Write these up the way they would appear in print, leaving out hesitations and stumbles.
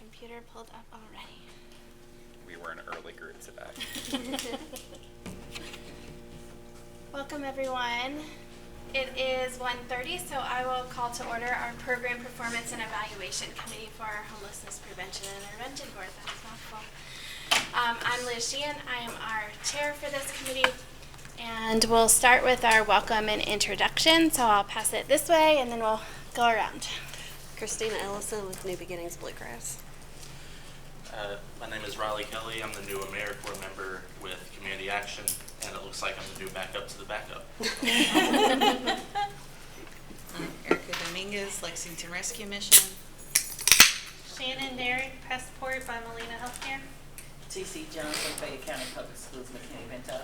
computer pulled up already. We were an early group today. Welcome everyone. It is 1:30, so I will call to order our Program Performance and Evaluation Committee for our Homelessness Prevention and Intervention Board. That is mouthful. I'm Liz Sheehan. I am our chair for this committee, and we'll start with our welcome and introduction. So I'll pass it this way, and then we'll go around. Christina Ellison with New Beginnings Bluegrass. My name is Riley Kelly. I'm the new AmeriCorps member with Community Action, and it looks like I'm the new backup to the backup. Erica Dominguez, Lexington Rescue Mission. Shannon Derrick, Passport by Molina Healthcare. T.C. Johnson, Fayette County Public Schools, McKinney-Vento.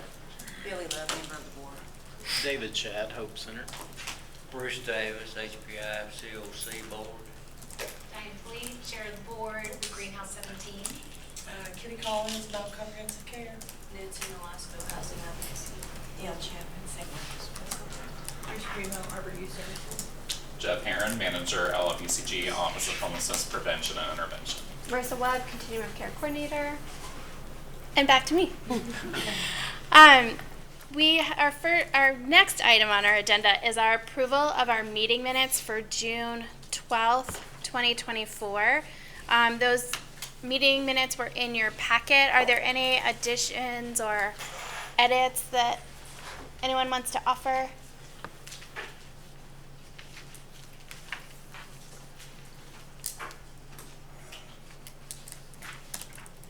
Billy Loving on the board. David Chad, Hope Center. Bruce Davis, HPI, COC Board. Diane Fleet, Chair of the Board, Greenhouse 17. Kitty Collins, Adult Comprehensive Care. Nancy Nolasco, Housing Advocacy. Yael Chapman, St. Marcus. Bruce Greenhill, Arbor Youth Services. Jeff Herron, Manager, LFECG, Office of Homelessness Prevention and Intervention. Marissa Webb, Continuum of Care Coordinator. And back to me. Our next item on our agenda is our approval of our meeting minutes for June 12th, 2024. Those meeting minutes were in your packet. Are there any additions or edits that anyone wants to offer?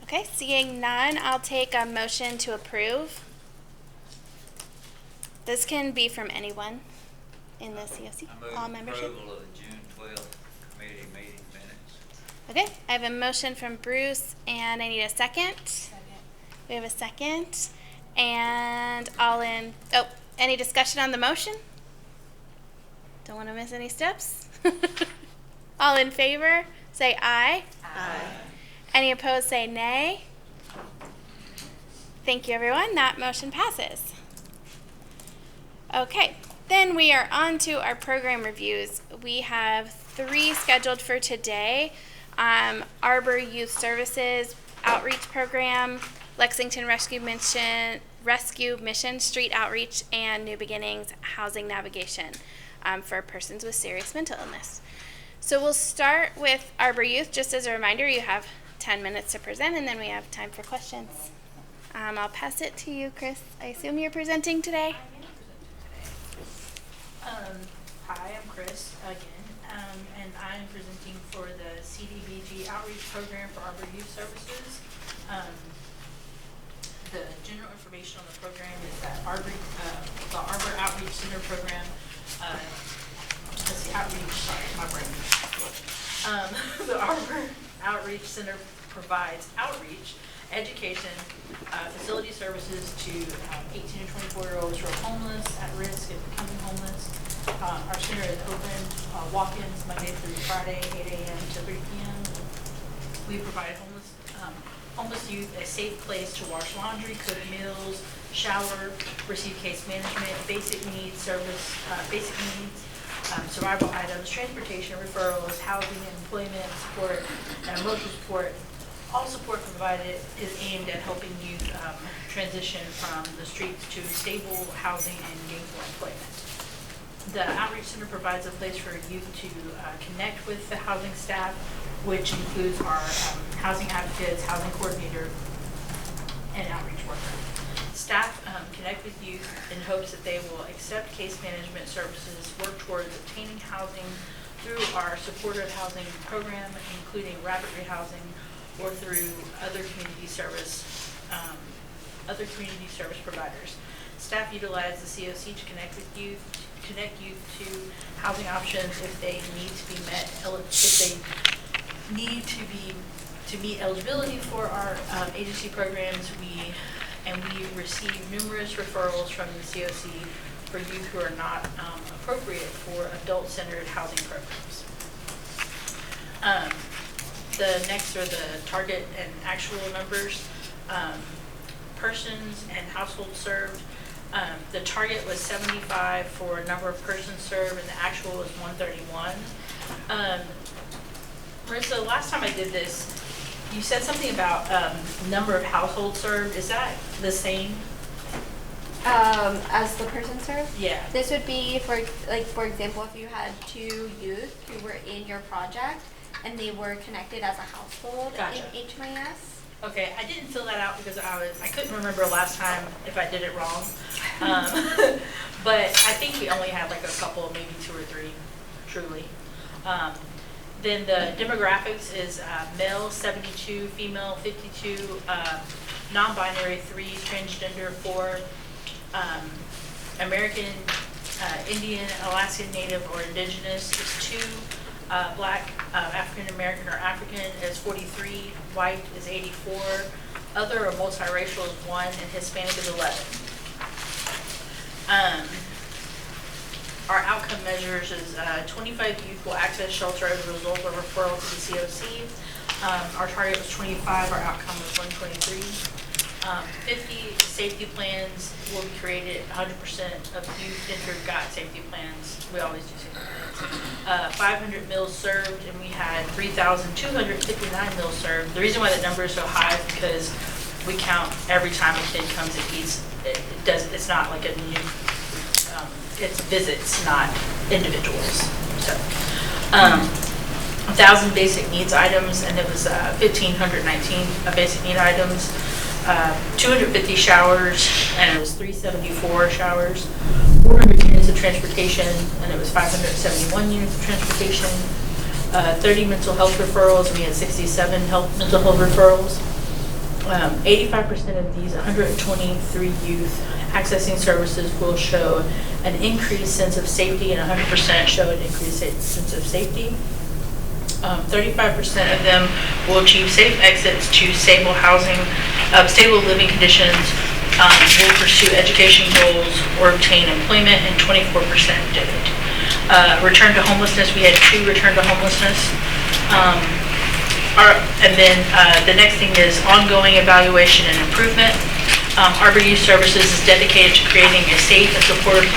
Okay, seeing none, I'll take a motion to approve. This can be from anyone in the COC, all membership. Approval of the June 12th committee meeting minutes. Okay, I have a motion from Bruce, and I need a second. We have a second. And any discussion on the motion? Don't want to miss any steps. All in favor, say aye. Aye. Any opposed, say nay. Thank you, everyone. That motion passes. Okay, then we are on to our program reviews. We have 3 scheduled for today. Arbor Youth Services Outreach Program, Lexington Rescue Mission Street Outreach, and New Beginnings Housing Navigation for persons with serious mental illness. So we'll start with Arbor Youth. Just as a reminder, you have 10 minutes to present, and then we have time for questions. I'll pass it to you, Chris. I assume you're presenting today? Hi, I'm Chris again, and I'm presenting for the CDBG Outreach Program for Arbor Youth Services. The general information on the program is that the Arbor Outreach Center program, the Arbor Outreach Center provides outreach, education, facility services to 18 to 24-year-olds who are homeless, at risk of becoming homeless. Our center is open walk-ins Monday through Friday, 8 a.m. to 3 p.m. We provide homeless youth a safe place to wash laundry, cook meals, shower, receive case management, basic needs, survival items, transportation, referrals, housing, employment support, and emotional support. All support provided is aimed at helping youth transition from the streets to stable housing and gainful employment. The Outreach Center provides a place for youth to connect with the housing staff, which includes our housing advocates, housing coordinator, and outreach worker. Staff connect with youth in hopes that they will accept case management services, work towards obtaining housing through our supportive housing program, including rapid rehousing, or through other community service providers. Staff utilize the COC to connect youth to housing options if they need to meet eligibility for our agency programs. We receive numerous referrals from the COC for youth who are not appropriate for adult-centered housing programs. The next are the target and actual numbers, persons and households served. The target was 75 for number of persons served, and the actual was 131. Marissa, last time I did this, you said something about number of households served. Is that the same? As the person served? Yeah. This would be for example, if you had 2 youth who were in your project and they were connected as a household Gotcha. in HMIS. Okay, I didn't fill that out because I couldn't remember last time if I did it wrong. But I think we only had like a couple, maybe 2 or 3, truly. Then the demographics is male 72, female 52, non-binary 3, transgender 4, American, Indian, Alaskan Native or Indigenous is 2, Black, African American or African is 43, white is 84, other or multiracial is 1, and Hispanic is 11. Our outcome measures is 25 youth will access shelter as a result of referral to the COC. Our target was 25, our outcome was 123. 50 safety plans will be created. 100% of youth entered got safety plans. We always do safety plans. 500 meals served, and we had 3,259 meals served. The reason why that number is so high is because we count every time a kid comes and eats. It's not like a new, it's visits, not individuals. So, 1,000 basic needs items, and it was 1,519 basic need items. 250 showers, and it was 374 showers. 400 units of transportation, and it was 571 units of transportation. 30 mental health referrals, we had 67 mental health referrals. 85% of these 123 youth accessing services will show an increased sense of safety, and 100% show an increased sense of safety. 35% of them will achieve safe exits to stable housing, stable living conditions, will pursue education goals or obtain employment, and 24% didn't. Return to homelessness, we had 2 return to homelessness. And then the next thing is ongoing evaluation and improvement. Arbor Youth Services is dedicated to creating a safe and supportive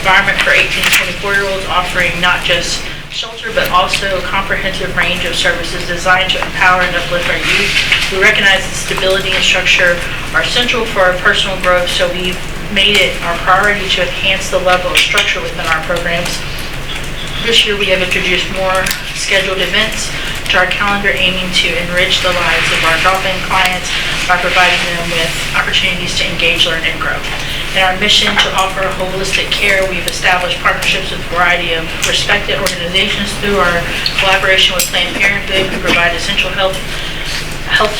environment for 18 to 24-year-olds, offering not just shelter, but also a comprehensive range of services designed to empower and uplift our youth. We recognize that stability and structure are central for our personal growth, so we've made it our priority to enhance the level of structure within our programs. This year we have introduced more scheduled events to our calendar, aiming to enrich the lives of our drop-in clients by providing them with opportunities to engage, learn, and grow. In our mission to offer holistic care, we've established partnerships with a variety of respected organizations through our collaboration with Planned Parenthood, who provide essential health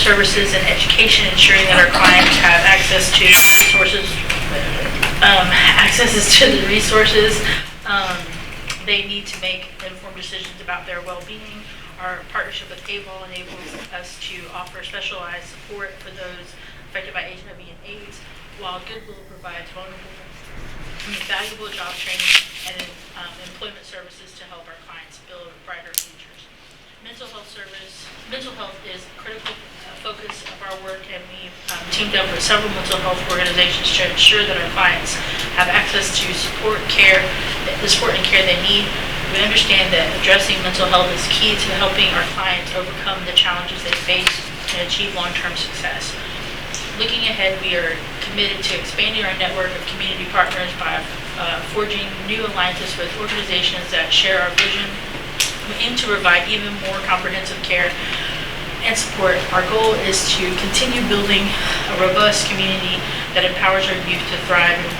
services and education, ensuring that our clients have access to the resources they need to make informed decisions about their well-being. Our partnership with AVOL enables us to offer specialized support for those affected by HIV and AIDS, while Goodwill provides valuable job training and employment services to help our clients build brighter futures. Mental health is a critical focus of our work, and we've teamed up with several mental health organizations to ensure that our clients have access to the support and care they need. We understand that addressing mental health is key to helping our clients overcome the challenges they face and achieve long-term success. Looking ahead, we are committed to expanding our network of community partners by forging new alliances with organizations that share our vision. We aim to provide even more comprehensive care and support. Our goal is to continue building a robust community that empowers our youth to thrive and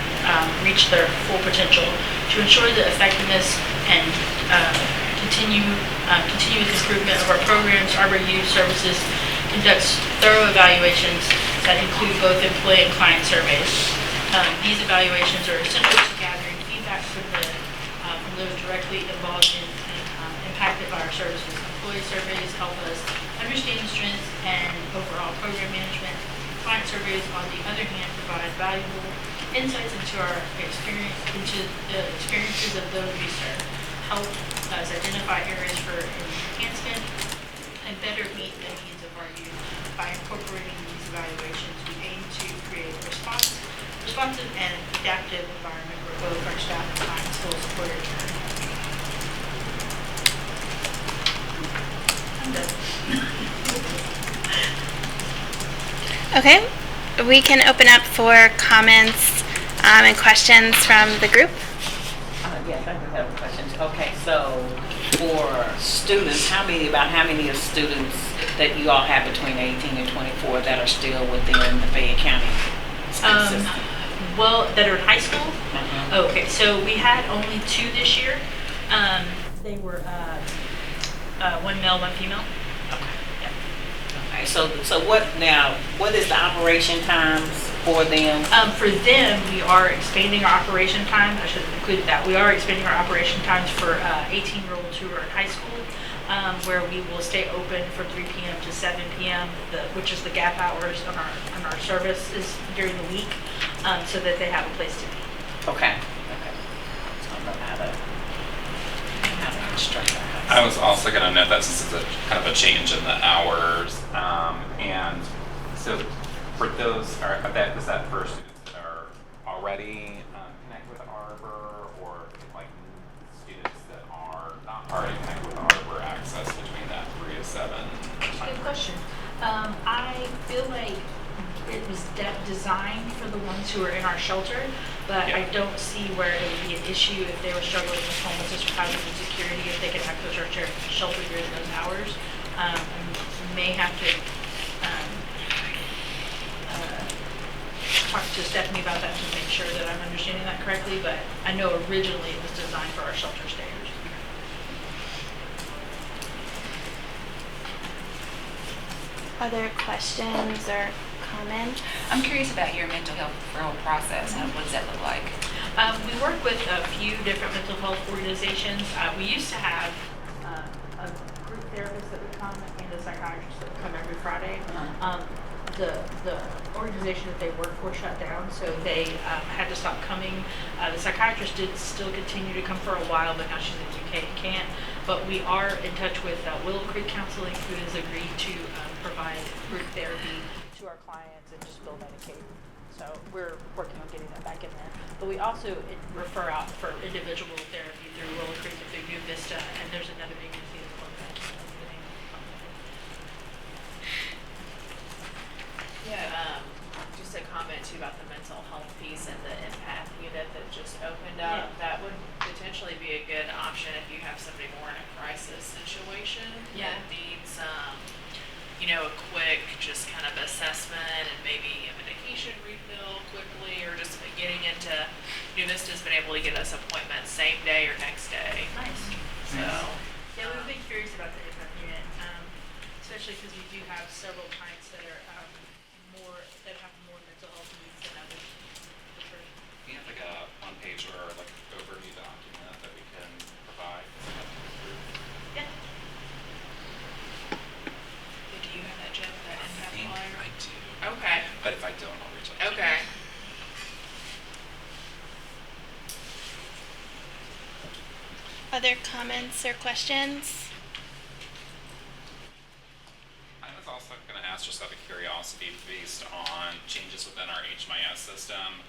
reach their full potential. To ensure the effectiveness and continuous improvement of our programs, Arbor Youth Services conducts thorough evaluations that include both employee and client surveys. These evaluations are essential to gathering feedback from those directly involved in impacted by our services. Employee surveys help us understand strengths and overall program management. Client surveys, on the other hand, provide valuable insights into the experiences of those we serve, help us identify areas for enhancement, and better meet the needs of our youth. By incorporating these evaluations, we aim to create a responsive and adaptive environment where both our staff and clients feel supported. I'm done. Okay, we can open up for comments and questions from the group. Yes, I do have a question. Okay, so for students, about how many of students that you all have between 18 and 24 that are still within the Fayette County school system? Well, that are in high school? Uh-huh. Okay, so we had only 2 this year. They were one male, one female. Okay, so what is the operation times for them? For them, we are expanding our operation time. I should have included that. We are expanding our operation times for 18-year-olds who are in high school, where we will stay open from 3 p.m. to 7 p.m., which is the gap hours on our services during the week, so that they have a place to be. Okay. So I know how to instruct our high I was also going to note that since it's a kind of a change in the hours, and so for those, is that for students that are already connected with Arbor, or like students that are not already connected with Arbor, access between that 3 to 7? Good question. I feel like it was designed for the ones who are in our shelter, but I don't see where it would be an issue if they were struggling with homelessness or housing insecurity, if they could access our shelter during those hours. We may have to talk to Stephanie about that to make sure that I'm understanding that correctly, but I know originally it was designed for our shelter stayers. Other questions or comments? I'm curious about your mental health referral process. What does that look like? We work with a few different mental health organizations. We used to have a group therapist that would come and a psychiatrist that would come every Friday. The organization that they worked for shut down, so they had to stop coming. The psychiatrist did still continue to come for a while, but now she's in the UK and can't. But we are in touch with Willow Creek Counseling, who has agreed to provide group therapy to our clients and just bill Medicaid. So we're working on getting that back in there. But we also refer out for individual therapy through Willow Creek and through New Vista, and there's another agency as well. Yeah, just a comment too about the mental health piece and the empath unit that just opened up. That would potentially be a good option if you have somebody more in a crisis situation that needs, a quick just kind of assessment and maybe a medication refill quickly, or just getting into, New Vista's been able to get us appointments same day or next day. Nice. So. Yeah, we've been curious about the empath unit, especially because we do have several clients that are that have more mental health needs than others. We have like a one-page or like overview document that we can provide. Yeah. Do you have that, Jeff? That empath I flyer? I do. Okay. But if I don't, I'll reach out to you. Okay. Other comments or questions? I was also going to ask, just out of curiosity, based on changes within our HMIS system,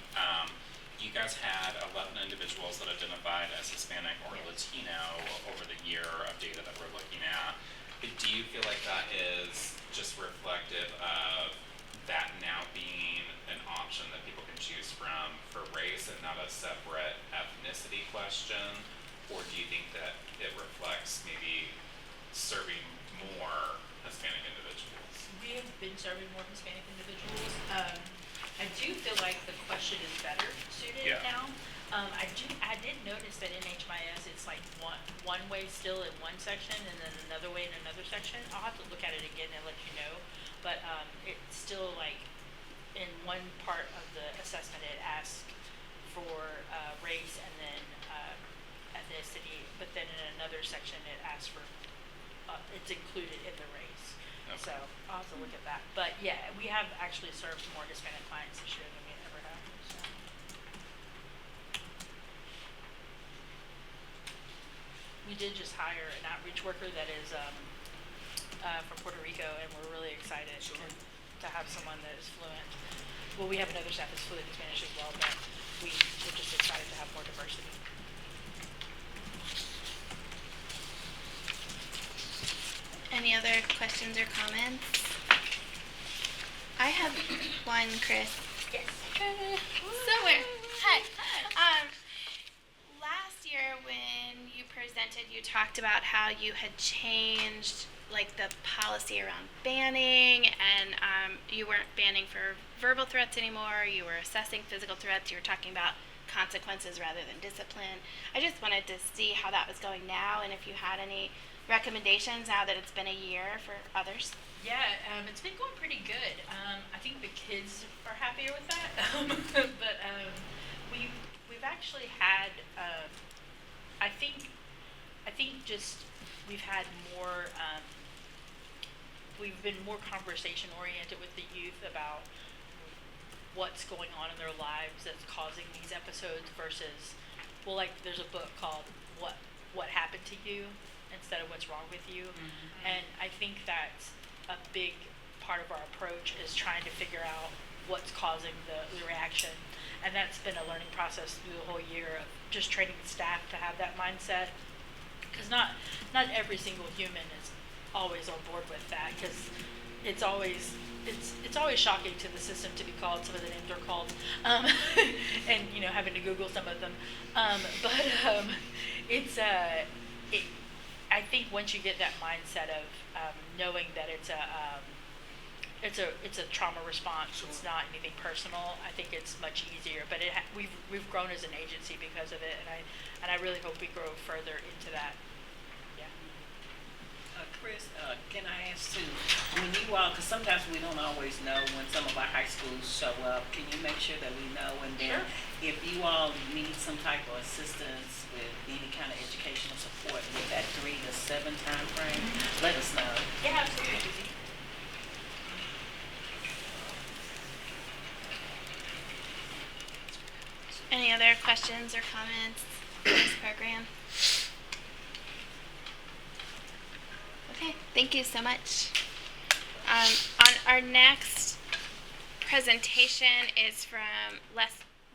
you guys had 11 individuals that identified as Hispanic or Latino over the year of data that we're looking at. Do you feel like that is just reflective of that now being an option that people can choose from for race and not a separate ethnicity question? Or do you think that it reflects maybe serving more Hispanic individuals? We have been serving more Hispanic individuals. I do feel like the question is better suited now. I did notice that in HMIS it's like one way still in one section and then another way in another section. I'll have to look at it again and let you know. But it's still like in one part of the assessment it asks for race and then ethnicity, but then in another section it asks for it's included in the race. Okay. So I'll have to look at that. But yeah, we have actually served more Hispanic clients this year than we ever have. So. We did just hire an outreach worker that is from Puerto Rico, and we're really excited to have someone that is fluent. Well, we have another staff that's fluent in Spanish as well, but we're just excited to have more diversity. Any other questions or comments? I have one, Chris. Yes. Somewhere. Hi. Last year when you presented, you talked about how you had changed like the policy around banning, and you weren't banning for verbal threats anymore. You were assessing physical threats. You were talking about consequences rather than discipline. I just wanted to see how that was going now, and if you had any recommendations now that it's been a year for others. Yeah, it's been going pretty good. I think the kids are happier with that. But we've actually had I think just we've had more we've been more conversation oriented with the youth about what's going on in their lives that's causing these episodes versus, well, like there's a book called What Happened to You instead of What's Wrong with You. And I think that's a big part of our approach is trying to figure out what's causing the reaction. And that's been a learning process through the whole year of just training the staff to have that mindset. Because not every single human is always on board with that, because it's always shocking to the system to be called some of the names are called, and having to Google some of them. I think once you get that mindset of knowing that it's a trauma response, it's not anything personal, I think it's much easier. But we've grown as an agency because of it, and I really hope we grow further into that. Yeah. Chris, can I ask too, when you all, because sometimes we don't always know when some of our high schools show up, can you make sure that we know? And then if you all need some type of assistance with any kind of educational support with that 3 to 7 time frame, let us know. Yeah, absolutely. Any other questions or comments on this program? Okay, thank you so much. On our next presentation is from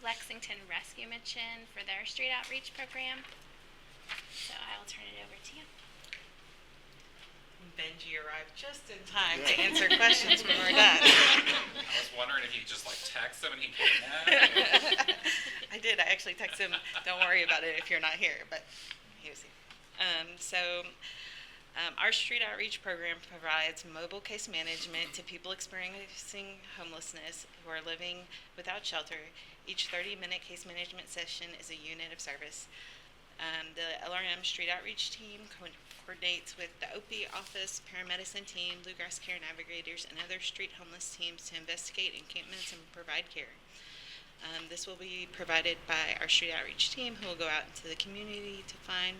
Lexington Rescue Mission for their street outreach program. So I will turn it over to you. Benji arrived just in time to answer questions when we're done. I was wondering if you could just text him and he came in. I did. I actually texted him, don't worry about it if you're not here, but he was here. Our street outreach program provides mobile case management to people experiencing homelessness who are living without shelter. Each 30-minute case management session is a unit of service. The LRM Street Outreach Team coordinates with the OP office, paramedicine team, Bluegrass Care Navigators, and other street homeless teams to investigate encampments and provide care. This will be provided by our Street Outreach Team, who will go out into the community to find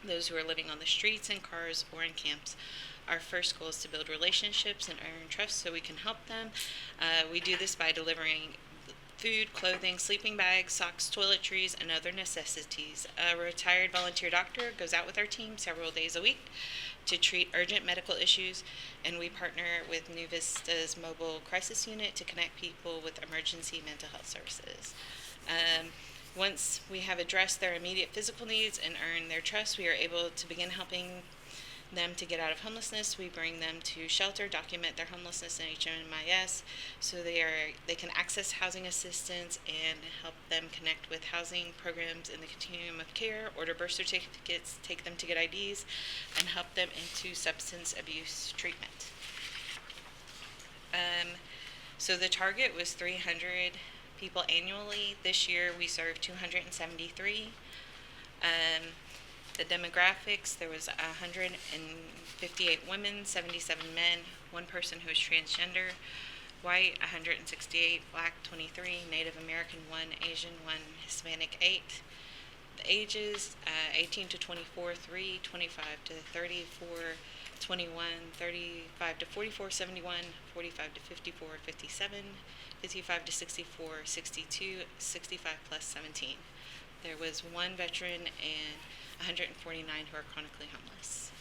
those who are living on the streets, in cars, or in camps. Our first goal is to build relationships and earn trust so we can help them. We do this by delivering food, clothing, sleeping bags, socks, toiletries, and other necessities. A retired volunteer doctor goes out with our team several days a week to treat urgent medical issues, and we partner with New Vista's mobile crisis unit to connect people with emergency mental health services. Once we have addressed their immediate physical needs and earned their trust, we are able to begin helping them to get out of homelessness. We bring them to shelter, document their homelessness in HMIS, so they can access housing assistance and help them connect with housing programs in the continuum of care, order birth certificates, take them to get IDs, and help them into substance abuse treatment. So the target was 300 people annually. This year we served 273. The demographics, there was 158 women, 77 men, 1 person who was transgender, white 168, black 23, Native American 1, Asian 1, Hispanic 8. The ages 18 to 24, 3, 25 to 34, 21, 35 to 44, 71, 45 to 54, 57, 55 to 64, 62, 65 plus 17. There was 1 veteran and 149 who are chronically homeless.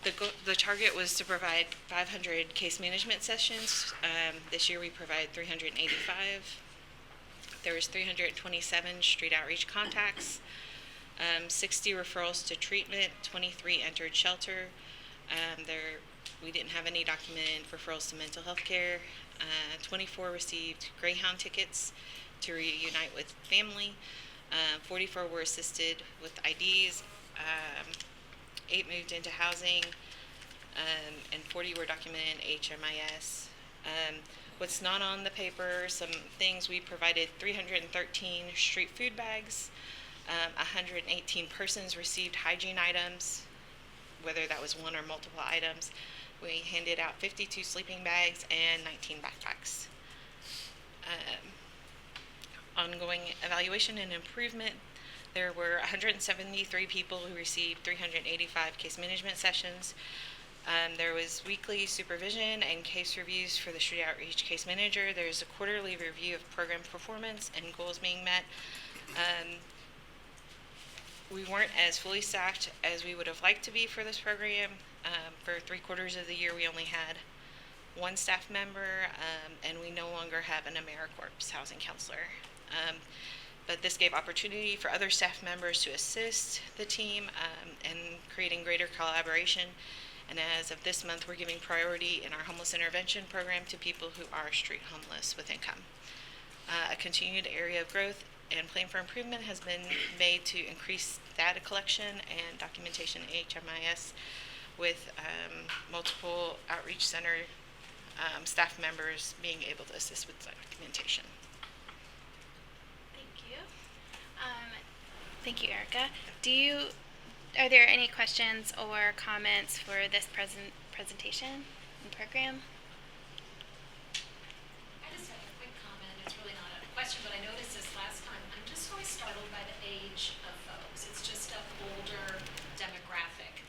The target was to provide 500 case management sessions. This year we provided 385. There was 327 street outreach contacts, 60 referrals to treatment, 23 entered shelter. We didn't have any documented referrals to mental health care. 24 received Greyhound tickets to reunite with family. 44 were assisted with IDs. 8 moved into housing. And 40 were documented in HMIS. What's not on the paper, some things, we provided 313 street food bags. 118 persons received hygiene items, whether that was one or multiple items. We handed out 52 sleeping bags and 19 backpacks. Ongoing evaluation and improvement. There were 173 people who received 385 case management sessions. There was weekly supervision and case reviews for the street outreach case manager. There's a quarterly review of program performance and goals being met. We weren't as fully staffed as we would have liked to be for this program. For 3/4 of the year, we only had 1 staff member, and we no longer have an AmeriCorps housing counselor. But this gave opportunity for other staff members to assist the team and creating greater collaboration. And as of this month, we're giving priority in our homeless intervention program to people who are street homeless with income. A continued area of growth and plan for improvement has been made to increase data collection and documentation in HMIS with multiple outreach center staff members being able to assist with documentation. Thank you. Thank you, Erica. Are there any questions or comments for this presentation and program? I just have a quick comment. It's really not a question, but I noticed this last time. I'm just always startled by the age of folks. It's just an older demographic,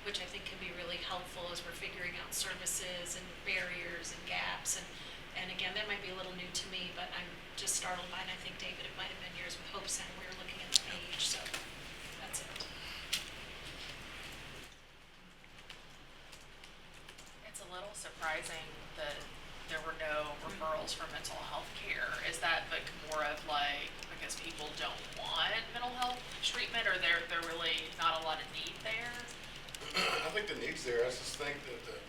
which I think can be really helpful as we're figuring out services and barriers and gaps. And again, that might be a little new to me, but I'm just startled by it. And I think, David, it might have been yours with Hope Center. We were looking at the age, so that's it. It's a little surprising that there were no referrals for mental health care. Is that like more of like because people don't want mental health treatment, or there really not a lot of need there? I think the need's there. I just think that the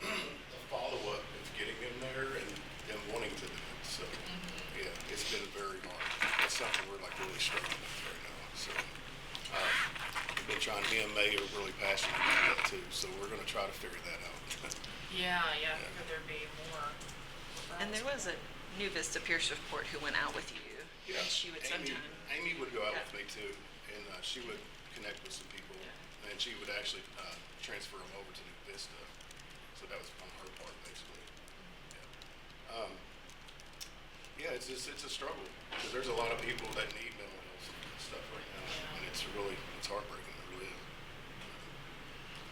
follow-up is getting in there and them wanting to do it. So, yeah, it's been very hard. That's something we're like really struggling with right now. So, we've been trying, me and May are really passionate about that too. So we're going to try to figure that out. Yeah. Could there be more? And there was a New Vista Pierce report who went out with you. Yeah, And she would Amy would go out with me too, and she would connect with some people, and she would actually transfer them over to New Vista. So that was on her part, basically. Yeah, it's a struggle because there's a lot of people that need mental health stuff right now, and it's heartbreaking. It really is.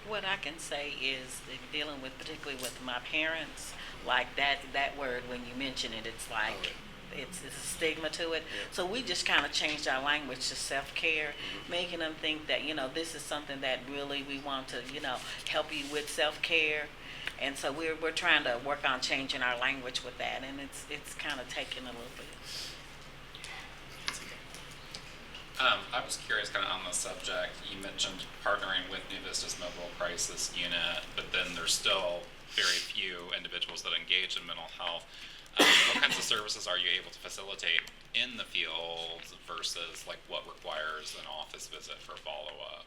What I can say is that dealing with, particularly with my parents, like that word, when you mention it, it's like, it's a stigma to it. So we just kind of changed our language to self-care, making them think that, this is something that really we want to, help you with self-care. And so we're trying to work on changing our language with that, and it's kind of taking a little bit. I was curious, kind of on the subject, you mentioned partnering with New Vista's mobile crisis unit, but then there's still very few individuals that engage in mental health. What kinds of services are you able to facilitate in the field versus like what requires an office visit for follow-up?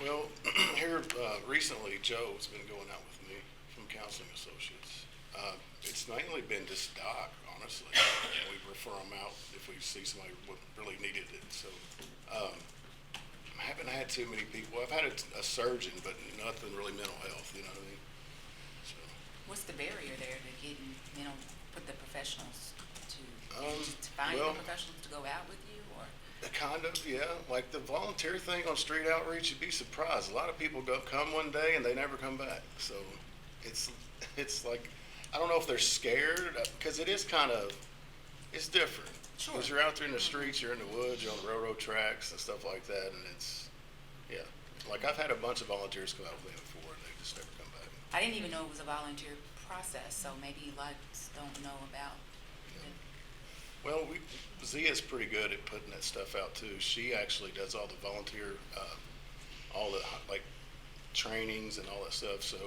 Well, here recently, Joe's been going out with me from Counseling Associates. It's mainly been just doc, honestly. We refer them out if we see somebody who really needed it. So I haven't had too many people. I've had a surgeon, but nothing really mental health, you know what I mean? So. What's the barrier there to getting, put the professionals to find the professionals to go out with you, or? Kind of, yeah. Like the volunteer thing on street outreach, you'd be surprised. A lot of people come one day and they never come back. So it's like, I don't know if they're scared, because it is it's different. Sure. Because you're out there in the streets, you're in the woods, you're on the railroad tracks and stuff like that, and yeah. Like I've had a bunch of volunteers come out with me before and they just never come back. I didn't even know it was a volunteer process, so maybe lots don't know about it. Well, Zia's pretty good at putting that stuff out too. She actually does all the volunteer, trainings and all that stuff. So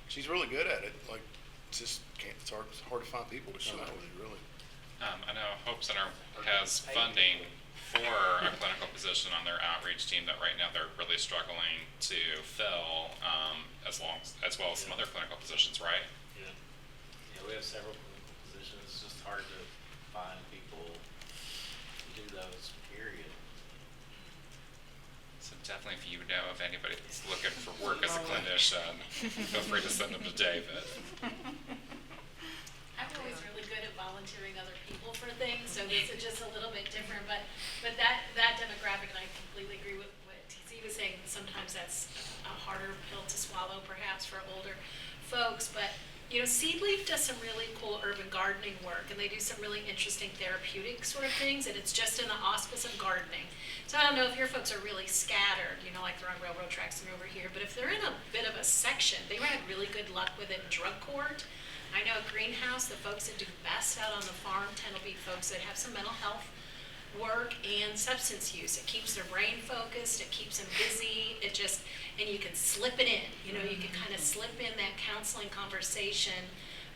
she's really good at it. Like, it's hard to find people to come out with it, really. I know Hope Center has funding for a clinical position on their outreach team that right now they're really struggling to fill, as well as some other clinical positions, right? Yeah. Yeah, we have several clinical positions. It's just hard to find people to do those, period. So definitely if you know of anybody that's looking for work as a clinician, feel free to send them to David. I'm always really good at volunteering other people for things, so this is just a little bit different, but that demographic, and I completely agree with what TC was saying, sometimes that's a harder pill to swallow perhaps for older folks, but Seed Leaf does some really cool urban gardening work, and they do some really interesting therapeutic sort of things, and it's just in the auspice of gardening. So I don't know if your folks are really scattered, like they're on railroad tracks and over here, but if they're in a bit of a section, they had really good luck with it in drug court. I know at Greenhouse, the folks that do best out on the farm tend to be folks that have some mental health work and substance use. It keeps their brain focused, it keeps them busy, and you can slip it in, you can kind of slip in that counseling conversation,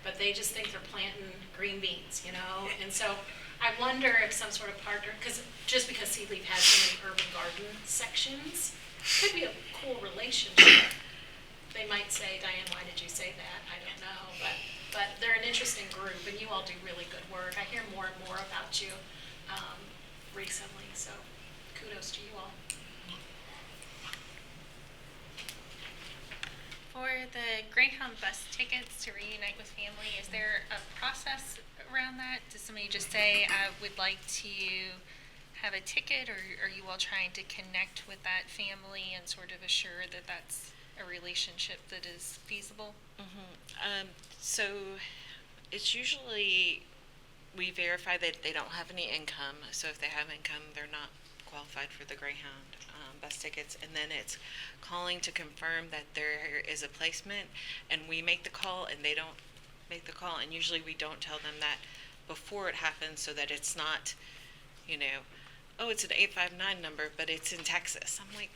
but they just think they're planting green beans, and so I wonder if some sort of partner, just because Seed Leaf has so many urban garden sections, could be a cool relationship. They might say, Diane, why did you say that? I don't know, but they're an interesting group, and you all do really good work. I hear more and more about you recently, so kudos to you all. For the Greyhound bus tickets to reunite with family, is there a process around that? Does somebody just say, I would like to have a ticket, or are you all trying to connect with that family and sort of assure that that's a relationship that is feasible? So it's usually, we verify that they don't have any income. So if they have income, they're not qualified for the Greyhound bus tickets. And then it's calling to confirm that there is a placement, and we make the call and they don't make the call. And usually we don't tell them that before it happens, so that it's not, oh, it's an 859 number, but it's in Texas. I'm like,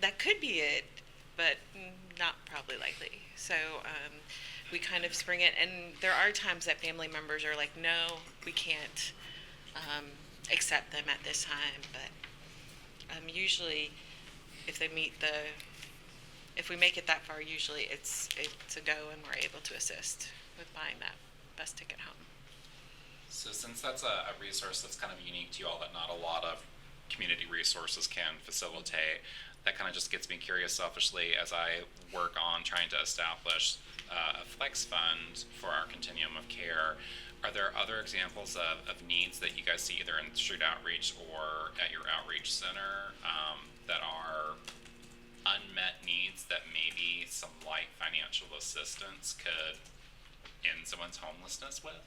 that could be it, but not probably likely. So we kind of spring it, and there are times that family members are like, no, we can't accept them at this time, but usually if we make it that far, usually it's a go, and we're able to assist with buying that bus ticket home. So since that's a resource that's kind of unique to you all that not a lot of community resources can facilitate, that kind of just gets me curious selfishly as I work on trying to establish a flex fund for our continuum of care. Are there other examples of needs that you guys see either in street outreach or at your outreach center that are unmet needs that maybe some light financial assistance could end someone's homelessness with?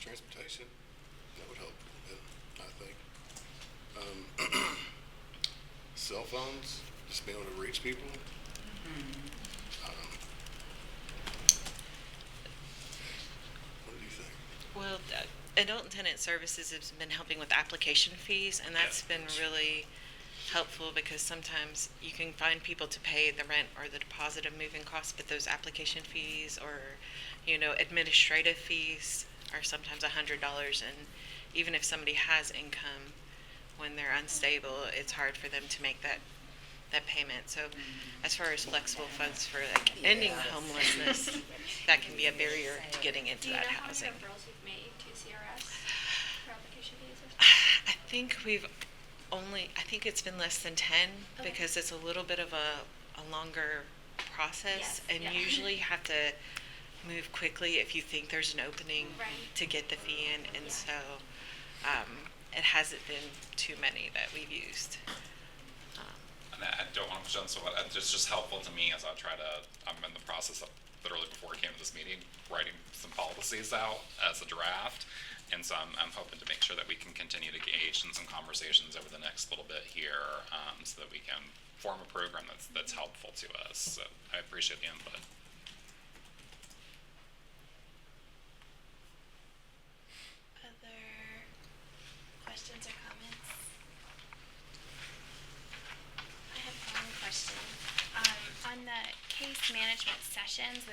Transportation, that would help a bit, I think. Cell phones, just being able to reach people. What do you think? Well, Adult and Tenant Services has been helping with application fees, and that's been really helpful because sometimes you can find people to pay the rent or the deposit of moving costs, but those application fees or, administrative fees are sometimes $100, and even if somebody has income, when they're unstable, it's hard for them to make that payment. So as far as flexible funds for ending homelessness, that can be a barrier to getting into that housing. Do you know how many referrals you've made to CRS for application fees or something? I think it's been less than 10 because it's a little bit of a longer process, and usually you have to move quickly if you think there's an opening to get the fee in, and so it hasn't been too many that we've used. And I don't want to push on, so it's just helpful to me as I'm in the process of, literally before I came to this meeting, writing some policies out as a draft. And so I'm hoping to make sure that we can continue to engage in some conversations over the next little bit here, so that we can form a program that's helpful to us. So I appreciate the input. Other questions or comments? case management sessions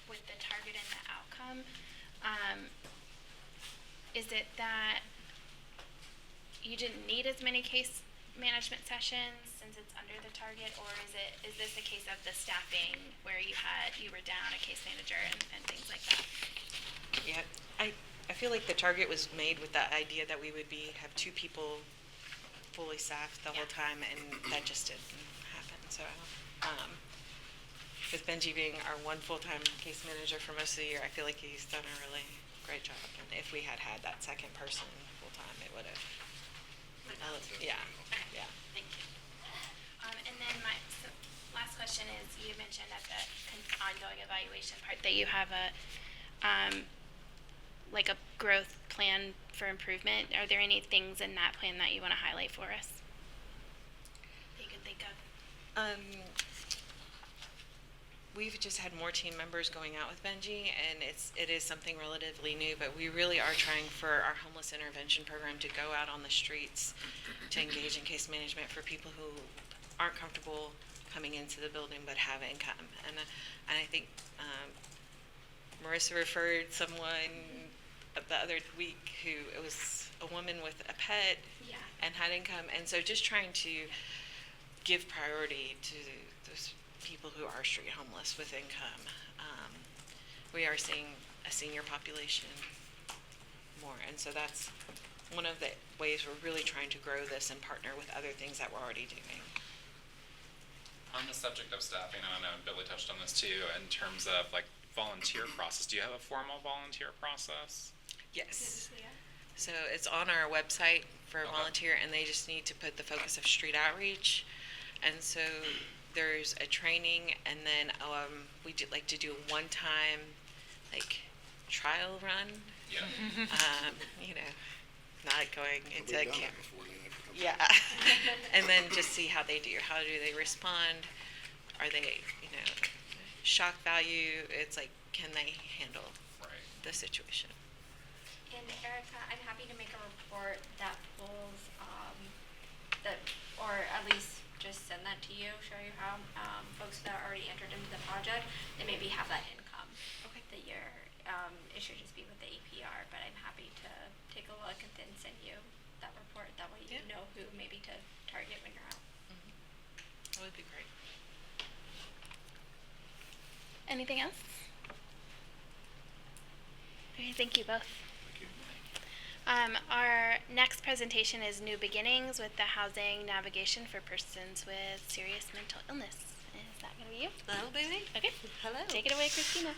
with the target and the outcome, is it that you didn't need as many case management sessions since it's under the target, or is this a case of the staffing where you were down a case manager and things like that? Yeah, I feel like the target was made with the idea that we would have 2 people fully staffed the whole time, and that just didn't happen. So, with Benji being our one full-time case manager for most of the year, I feel like he's done a really great job. And if we had that second person full-time, it would have. Yeah. Thank you. And then my last question is, you mentioned at the ongoing evaluation part that you have a growth plan for improvement. Are there any things in that plan that you want to highlight for us that you can think of? We've just had more team members going out with Benji, and it is something relatively new, but we really are trying for our homeless intervention program to go out on the streets to engage in case management for people who aren't comfortable coming into the building but have income. And I think Marissa referred someone the other week it was a woman with a pet and had income, and so just trying to give priority to those people who are street homeless with income. We are seeing a senior population more, and so that's one of the ways we're really trying to grow this and partner with other things that we're already doing. On the subject of staffing, and I know Billy touched on this too, in terms of volunteer process, do you have a formal volunteer process? Yes. So it's on our website for volunteer, and they just need to put the focus of street outreach. And so there's a training, and then we do like to do a one-time trial run. Yeah. Not going into camp. Yeah. And then just see how they do. How do they respond? Are they, shock value? It's can they handle the situation? And Erica, I'm happy to make a report that pulls or at least just send that to you, show you how folks that are already entered into the project, they maybe have that income that year. It should just be with the APR, but I'm happy to take a look and then send you that report. That way you know who maybe to target when you're out. That would be great. Anything else? Okay, thank you both. Our next presentation is New Beginnings with the Housing Navigation for Persons with Serious Mental Illness. Is that going to be you? That'll be me. Okay. Hello. Take it away, Christina.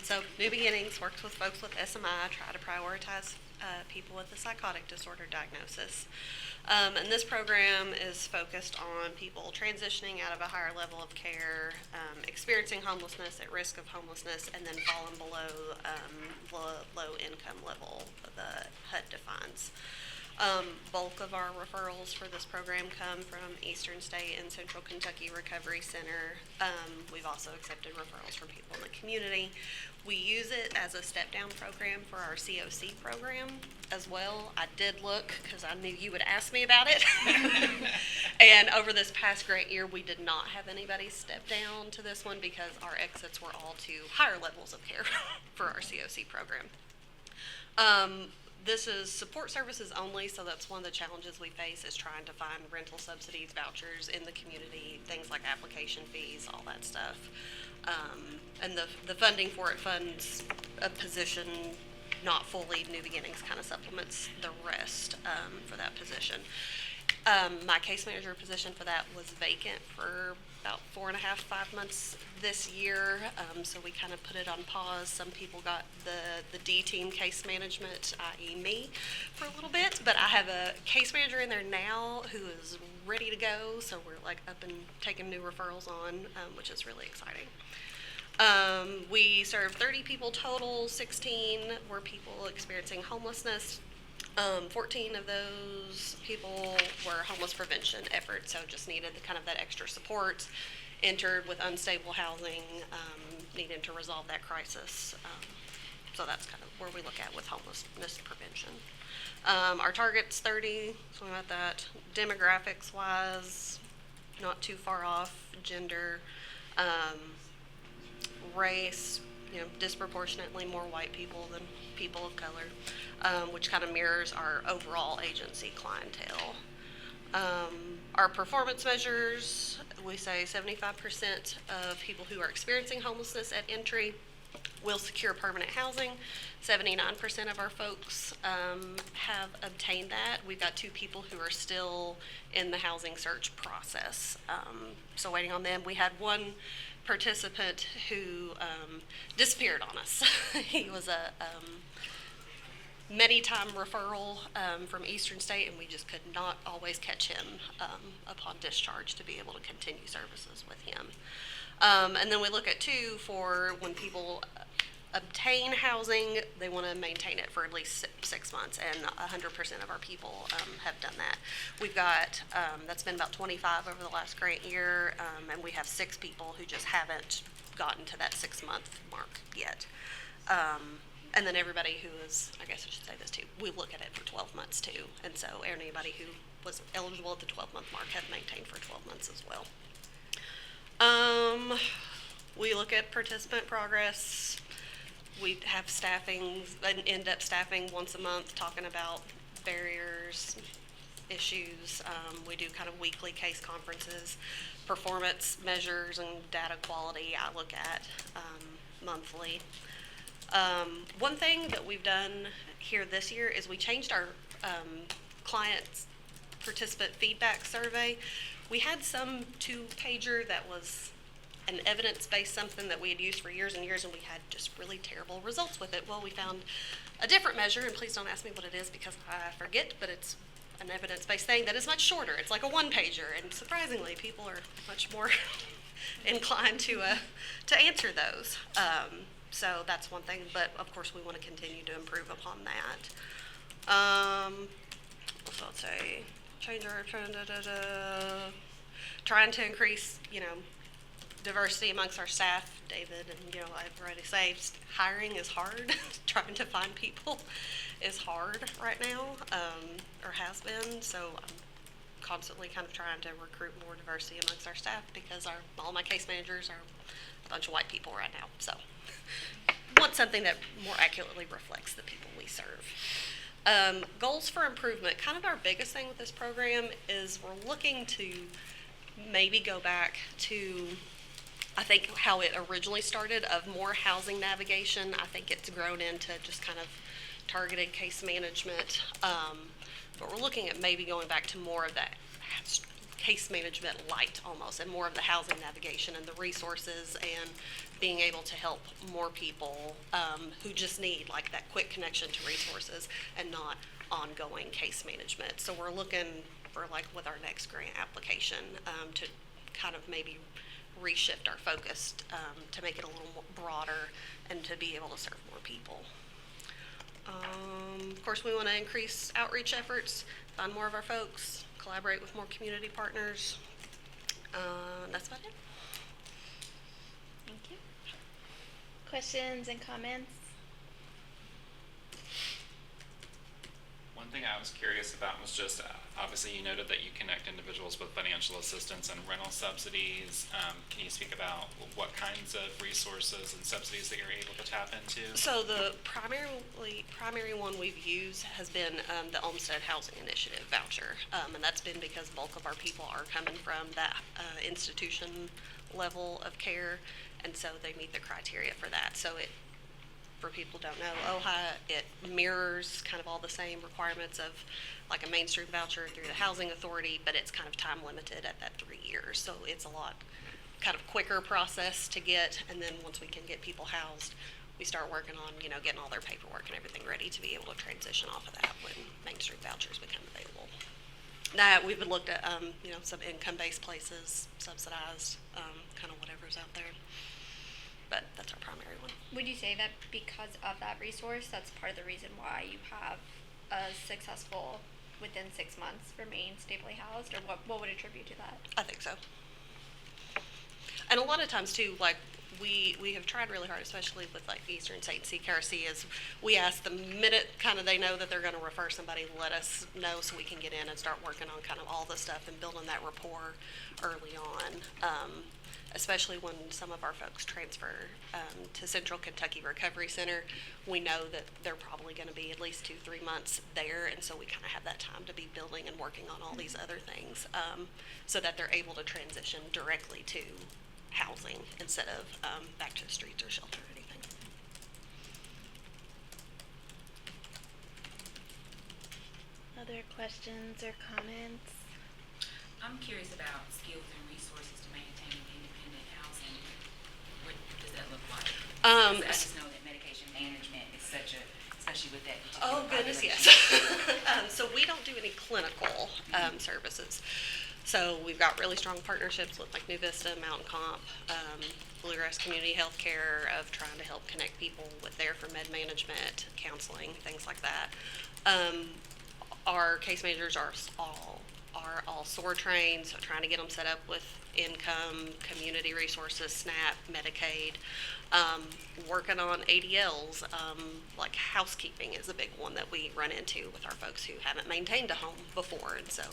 So New Beginnings works with folks with SMI, try to prioritize people with a psychotic disorder diagnosis. And this program is focused on people transitioning out of a higher level of care, experiencing homelessness, at risk of homelessness, and then falling below low income level the HUD defines. Bulk of our referrals for this program come from Eastern State and Central Kentucky Recovery Center. We've also accepted referrals from people in the community. We use it as a step-down program for our COC program as well. I did look because I knew you would ask me about it. And over this past grant year, we did not have anybody step down to this one because our exits were all to higher levels of care for our COC program. This is support services only, so that's one of the challenges we face is trying to find rental subsidies, vouchers in the community, things like application fees, all that stuff. And the funding for it funds a position not fully. New Beginnings kind of supplements the rest for that position. My case manager position for that was vacant for about 4.5, 5 months this year, so we kind of put it on pause. Some people got the D team case management, i.e. me, for a little bit, but I have a case manager in there now who is ready to go, so we're up and taking new referrals on, which is really exciting. We served 30 people total, 16 were people experiencing homelessness. 14 of those people were homeless prevention efforts, so just needed that extra support, entered with unstable housing, needing to resolve that crisis. So that's kind of where we look at with homelessness prevention. Our target's 30, something like that. Demographics wise, not too far off. Gender, Race, disproportionately more white people than people of color, which kind of mirrors our overall agency clientele. Our performance measures, we say 75% of people who are experiencing homelessness at entry will secure permanent housing. 79% of our folks have obtained that. We've got 2 people who are still in the housing search process, so waiting on them. We had 1 participant who disappeared on us. He was a many-time referral from Eastern State, and we just could not always catch him upon discharge to be able to continue services with him. And then we look at 2 for when people obtain housing, they want to maintain it for at least 6 months, and 100% of our people have done that. We've got, that's been about 25 over the last grant year, and we have 6 people who just haven't gotten to that 6-month mark yet. And then everybody who is, I guess I should say this too, we look at it for 12 months too, and so anybody who was eligible at the 12-month mark have maintained for 12 months as well. We look at participant progress. We have staffing, in-depth staffing once a month, talking about barriers, issues. We do kind of weekly case conferences, performance measures, and data quality I look at monthly. One thing that we've done here this year is we changed our client participant feedback survey. We had some 2-pager that was an evidence-based something that we had used for years and years, and we had just really terrible results with it. Well, we found a different measure, and please don't ask me what it is because I forget, but it's an evidence-based thing that is much shorter. It's like a 1-pager, and surprisingly, people are much more inclined to answer those. So that's one thing, but of course we want to continue to improve upon that. So I'll say, change our trying to increase, diversity amongst our staff. David and I've already said hiring is hard. Trying to find people is hard right now, or has been. So I'm constantly kind of trying to recruit more diversity amongst our staff because all my case managers are a bunch of white people right now. So want something that more accurately reflects the people we serve. Goals for improvement. Kind of our biggest thing with this program is we're looking to maybe go back to, I think, how it originally started, of more housing navigation. I think it's grown into just kind of targeted case management. But we're looking at maybe going back to more of that case management light almost, and more of the housing navigation and the resources, and being able to help more people who just need like that quick connection to resources and not ongoing case management. So we're looking for, like with our next grant application, to kind of maybe reshift our focus to make it a little more broader and to be able to serve more people. Of course, we want to increase outreach efforts, find more of our folks, collaborate with more community partners. That's about it. Thank you. Questions and comments? One thing I was curious about was just, obviously you noted that you connect individuals with financial assistance and rental subsidies. Can you speak about what kinds of resources and subsidies that you're able to tap into? So the primary one we've used has been the Olmsted Housing Initiative voucher. And that's been because bulk of our people are coming from that institution level of care, and so they meet the criteria for that. So it, for people who don't know, OHA, it mirrors kind of all the same requirements of like a mainstream voucher through the Housing Authority, but it's kind of time limited at that 3 years. So it's a lot kind of quicker process to get, and then once we can get people housed, we start working on, getting all their paperwork and everything ready to be able to transition off of that when mainstream vouchers become available. Now, we've looked at, some income-based places, subsidized, kind of whatever's out there. But that's our primary one. Would you say that because of that resource, that's part of the reason why you have a successful, within 6 months, remain stably housed, or what would attribute to that? I think so. And a lot of times too, like we have tried really hard, especially with like Eastern State and CKRC, is we ask the minute kind of they know that they're going to refer somebody, let us know so we can get in and start working on kind of all the stuff and building that rapport early on. Especially when some of our folks transfer to Central Kentucky Recovery Center, we know that they're probably going to be at least 2-3 months there, and so we kind of have that time to be building and working on all these other things, so that they're able to transition directly to housing instead of back to the streets or shelter or anything. Other questions or comments? I'm curious about skills and resources to maintain independent housing. What does that look like? I just know that medication management is such a, especially with that particular Goodness, yes. population. So we don't do any clinical services. So we've got really strong partnerships with like New Vista, Mountain Comp, Bluegrass Community Healthcare, of trying to help connect people with there for med management, counseling, things like that. Our case managers are all SOAR trained, so trying to get them set up with income, community resources, SNAP, Medicaid, working on ADLs, like housekeeping is a big one that we run into with our folks who haven't maintained a home before, and so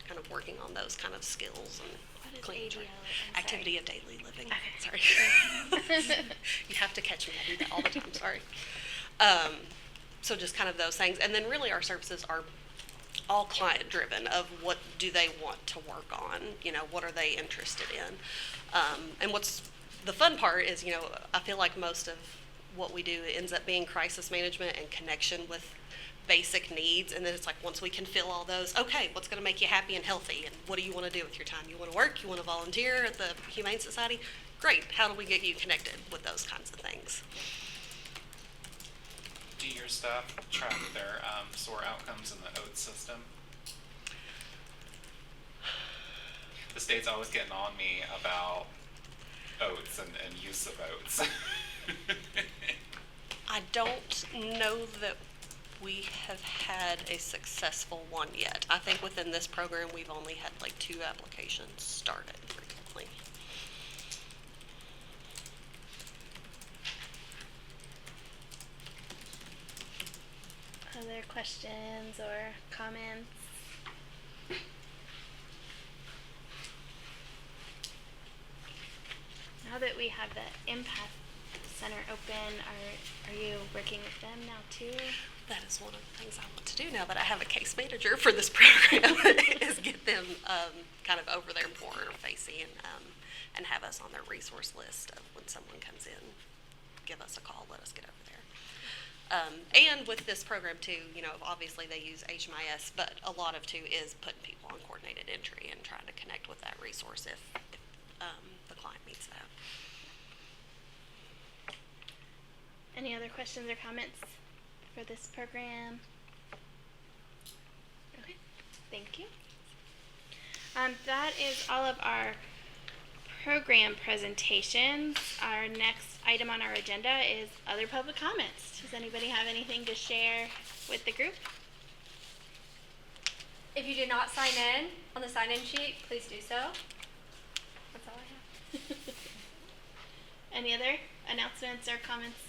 kind of working on those kind of skills and clean activity of daily living. Okay. Sorry. You have to catch me, I do that all the time, sorry. So just kind of those things, and then really our services are all client driven of what do they want to work on, what are they interested in. And what's the fun part is, I feel like most of what we do ends up being crisis management and connection with basic needs. And then it's like, once we can fill all those, okay, what's going to make you happy and healthy? And what do you want to do with your time? You want to work? You want to volunteer at the Humane Society? Great. How do we get you connected with those kinds of things? Do your staff track their SOAR outcomes in the OATS system? The state's always getting on me about OATS and use of OATS. I don't know that we have had a successful one yet. I think within this program we've only had like 2 applications started recently. Other questions or comments? Now that we have the Impact Center open, are you working with them now too? That is one of the things I want to do now that I have a case manager for this program is get them kind of over there more facing and have us on their resource list of when someone comes in, give us a call, let us get over there. And with this program too, obviously they use HMIS, but a lot of too is putting people on coordinated entry and trying to connect with that resource if the client needs that. Any other questions or comments for this program? Okay, thank you. That is all of our program presentations. Our next item on our agenda is other public comments. Does anybody have anything to share with the group? If you did not sign in on the sign-in sheet, please do so. That's all I have. Any other announcements or comments?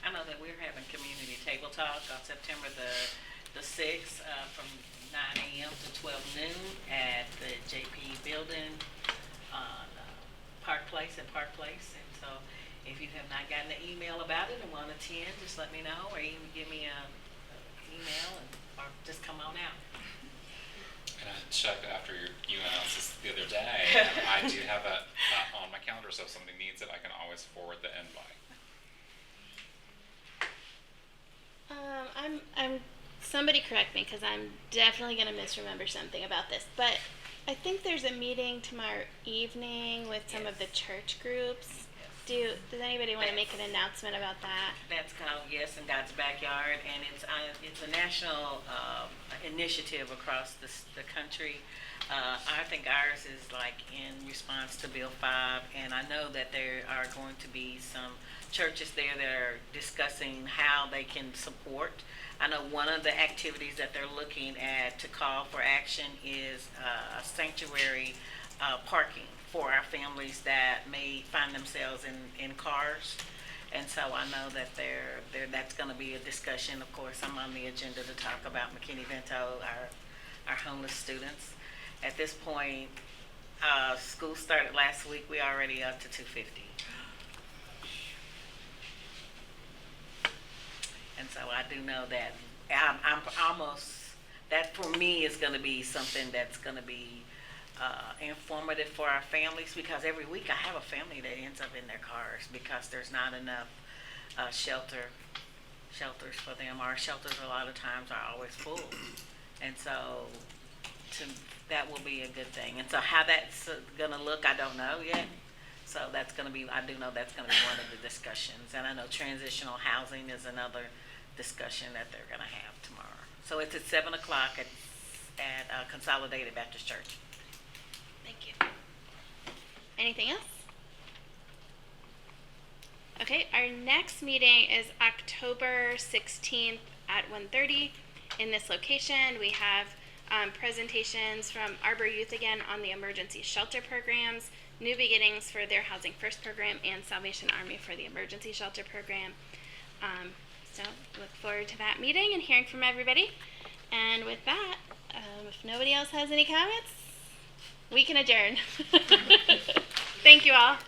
I know that we're having community table talk on September the 6th from 9 a.m. to 12 noon at the JP building on Park Place. And so if you have not gotten an email about it and want to attend, just let me know, or even give me an email or just come on out. And I checked after you announced this the other day, and I do have that on my calendar, so if somebody needs it, I can always forward the invite. Somebody correct me because I'm definitely going to misremember something about this, but I think there's a meeting tomorrow evening with some of the church groups. Does anybody want to make an announcement about that? That's called Yes in God's Backyard, and it's a national initiative across the country. I think ours is like in response to Bill 5, and I know that there are going to be some churches there that are discussing how they can support. I know one of the activities that they're looking at to call for action is sanctuary parking for our families that may find themselves in cars. And so I know that that's going to be a discussion. Of course, I'm on the agenda to talk about McKinney-Vento, our homeless students. At this point, school started last week. We already up to 250. And so I do know that I'm almost, that for me is going to be something that's going to be informative for our families, because every week I have a family that ends up in their cars because there's not enough shelters for them. Our shelters a lot of times are always full. And so that will be a good thing. And so how that's going to look, I don't know yet. So that's going to be, I do know that's going to be one of the discussions. And I know transitional housing is another discussion that they're going to have tomorrow. So it's at 7 o'clock at Consolidated Baptist Church. Thank you. Anything else? Okay, our next meeting is October 16th at 1:30 in this location. We have presentations from Arbor Youth again on the emergency shelter programs, New Beginnings for their Housing First program, and Salvation Army for the emergency shelter program. So look forward to that meeting and hearing from everybody. And with that, if nobody else has any comments, we can adjourn. Thank you all.